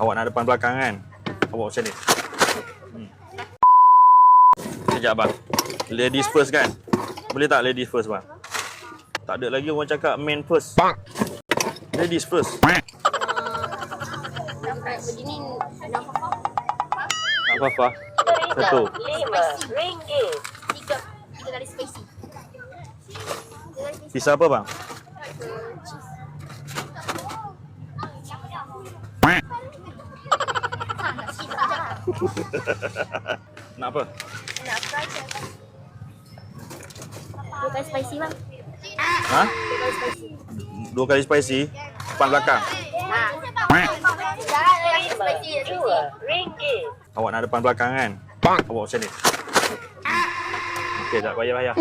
Awak nak depan belakang kan? Awak macam ni. Sekejap bang. Ladies first kan? Boleh tak ladies first bang? Tak ada lagi orang cakap men first. Ladies first. Dapat begini nafkah. Tak apa-apa. Satu. RM5. Tiga kali spicy. Pizza apa bang? Nak apa? Nak apa aja? Dua kali spicy bang. Ha? Dua kali spicy. 2 kali spicy. Depan belakang. Jangan lagi spicy. RM2. Awak nak depan belakang kan? Awak macam ni. Okey tak payah.